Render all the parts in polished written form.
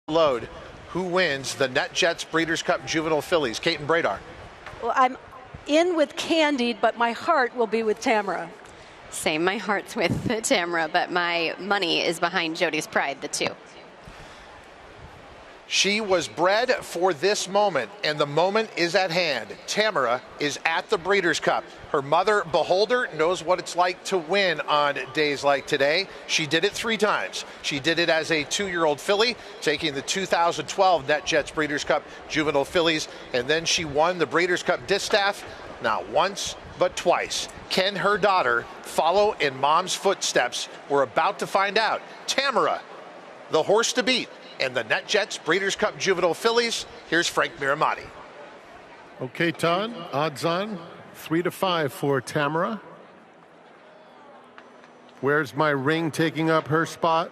load. Who wins the NetJets Breeders' Cup Juvenile Fillies? Kate and Bradar. Well, I'm in with Candied, but my heart will be with Tamara. Same, my heart's with Tamara, but my money is behind Jody's Pride, the 2. She was bred for this moment, and the moment is at hand. Tamara is at the Breeders' Cup. Her mother, Beholder, knows what it's like to win on days like today. She did it 3 times. She did it as a 2-year-old filly, taking the 2012 NetJets Breeders' Cup Juvenile Fillies, and then she won the Breeders' Cup Distaff, not once, but twice. Can her daughter follow in mom's footsteps? We're about to find out. Tamara, the horse to beat, and the NetJets Breeders' Cup Juvenile Fillies. Here's Frank Miramati. Okay, Todd, odds on 3-5 for Tamara. Where's my ring taking up her spot?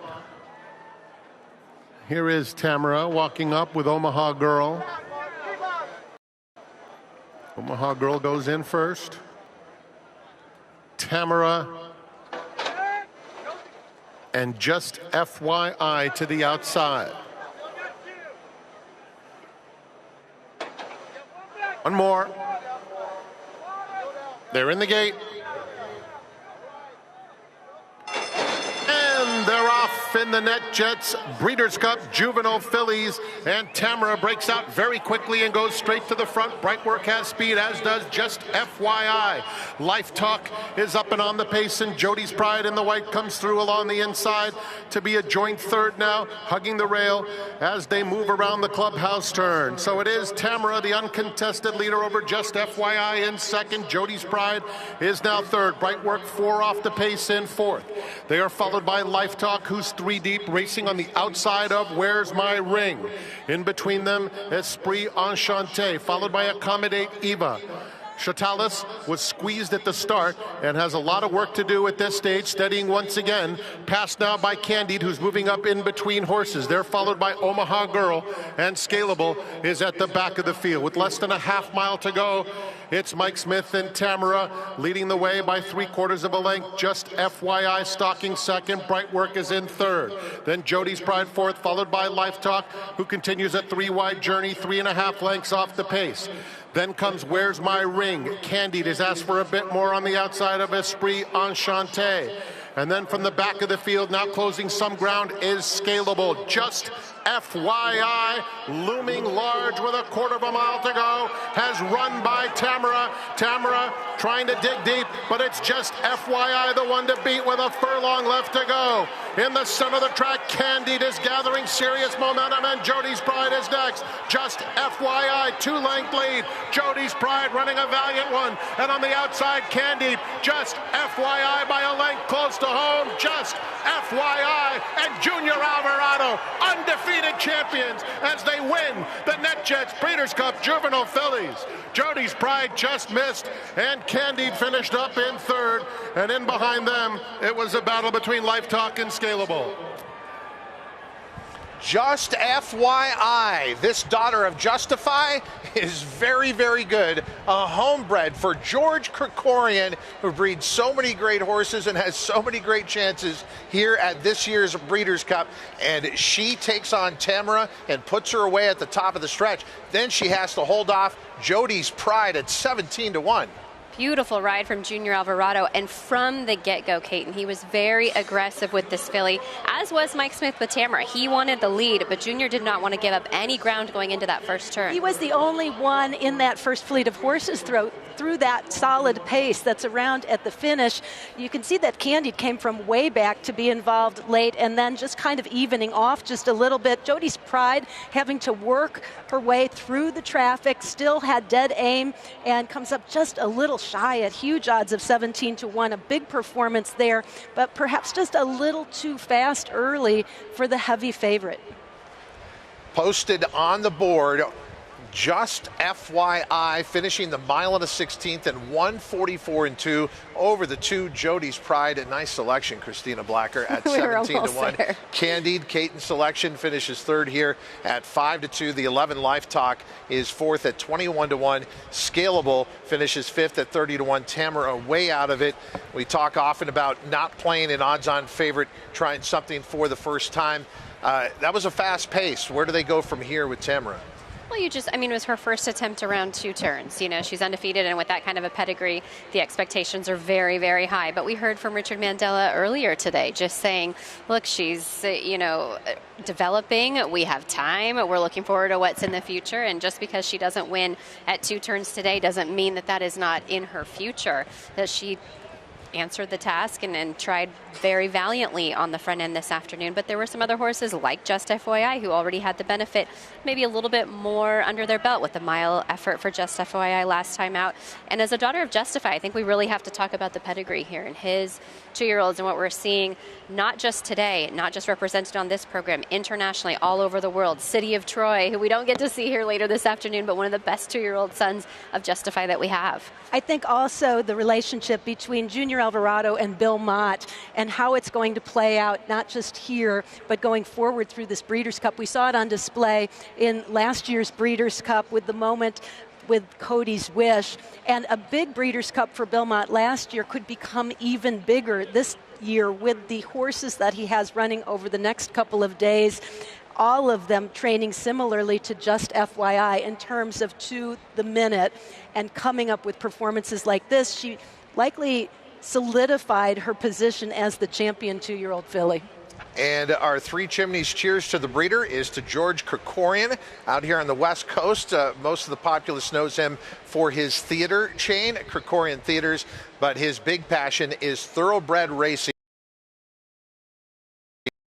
Here is Tamara walking up with Omaha Girl. Omaha Girl goes in first. Tamara, and just FYI to the outside. One more. They're in the gate. And they're off in the NetJets Breeders' Cup Juvenile Fillies. And Tamara breaks out very quickly and goes straight to the front. Brightwork has speed, as does Just FYI. Life Talk is up and on the pace, and Jody's Pride in the white comes through along the inside to be a joint third now, hugging the rail as they move around the clubhouse turn. So it is Tamara, the uncontested leader, over Just FYI in second. Jody's Pride is now third. Brightwork 4 off the pace in fourth. They are followed by Life Talk, who's 3 deep, racing on the outside of Where's My Ring. In between them, Esprit Enchanté, followed by Accommodate Eva. Chatalis was squeezed at the start and has a lot of work to do at this stage, steadying once again. Passed now by Candied, who's moving up in between horses. They're followed by Omaha Girl, and Scalable is at the back of the field. With less than a half mile to go, it's Mike Smith and Tamara leading the way by 3/4 of a length. Just FYI stalking second. Brightwork is in third. Then Jody's Pride fourth, followed by Life Talk, who continues a 3-wide journey, 3.5 lengths off the pace. Then comes Where's My Ring. Candied is asked for a bit more on the outside of Esprit Enchanté. And then from the back of the field, now closing some ground, is Scalable. Just FYI, looming large with 1/4 mile to go, has run by Tamara. Tamara trying to dig deep, but it's Just FYI, the one to beat with a furlong left to go. In the center of the track, Candied is gathering serious momentum, and Jody's Pride is next. Just FYI, 2-length lead. Jody's Pride running a valiant one, and on the outside, Candied, Just FYI by a length close to home. Just FYI, and Junior Alvarado, undefeated champions as they win the NetJets Breeders' Cup Juvenile Fillies. Jody's Pride just missed, and Candied finished up in third, and in behind them, it was a battle between Life Talk and Scalable. Just FYI, this daughter of Justify is very, very good. A homebred for George Krikorian, who breeds so many great horses and has so many great chances here at this year's Breeders' Cup. And she takes on Tamara and puts her away at the top of the stretch. Then she has to hold off Jody's Pride at 17-1. Beautiful ride from Junior Alvarado, and from the get-go, Caton, he was very aggressive with this filly, as was Mike Smith with Tamara. He wanted the lead, but Junior did not want to give up any ground going into that first turn. He was the only one in that first fleet of horses through that solid pace that's around at the finish. You can see that Candied came from way back to be involved late, and then just kind of evening off just a little bit. Jody's Pride having to work her way through the traffic, still had dead aim, and comes up just a little shy at huge odds of 17-1. A big performance there, but perhaps just a little too fast early for the heavy favorite. Posted on the board, Just FYI, finishing the 1 1/16 and 1:44.2 over the 2 Jody's Pride. A nice selection, Christina Blacker, at 17-1. Candied, Caton selection finishes third here at 5-2. The 11 Life Talk is fourth at 21-1. Scalable finishes fifth at 30-1. Tamara way out of it. We talk often about not playing an odds-on favorite, trying something for the first time. That was a fast pace. Where do they go from here with Tamara? Well, it was her first attempt around 2 turns. She's undefeated, and with that kind of a pedigree, the expectations are very, very high. But we heard from Richard Mandela earlier today just saying, look, she's, developing. We have time. We're looking forward to what's in the future. And just because she doesn't win at 2 turns today doesn't mean that is not in her future, that she answered the task and tried very valiantly on the front end this afternoon. But there were some other horses like Just FYI who already had the benefit, maybe a little bit more under their belt with the mile effort for Just FYI last time out. And as a daughter of Justify, I think we really have to talk about the pedigree here and his 2-year-olds and what we're seeing, not just today, not just represented on this program, internationally, all over the world. City of Troy, who we don't get to see here later this afternoon, but one of the best 2-year-old sons of Justify that we have. I think also the relationship between Junior Alvarado and Bill Mott and how it's going to play out, not just here, but going forward through this Breeders' Cup. We saw it on display in last year's Breeders' Cup with the moment with Cody's Wish. And a big Breeders' Cup for Bill Mott last year could become even bigger this year with the horses that he has running over the next couple of days. All of them training similarly to Just FYI in terms of to the minute and coming up with performances like this. She likely solidified her position as the champion 2-year-old filly. And our 3 Chimneys cheers to the breeder is to George Krikorian out here on the West Coast. Most of the populace knows him for his theater chain, Krikorian Theaters, but his big passion is thoroughbred racing.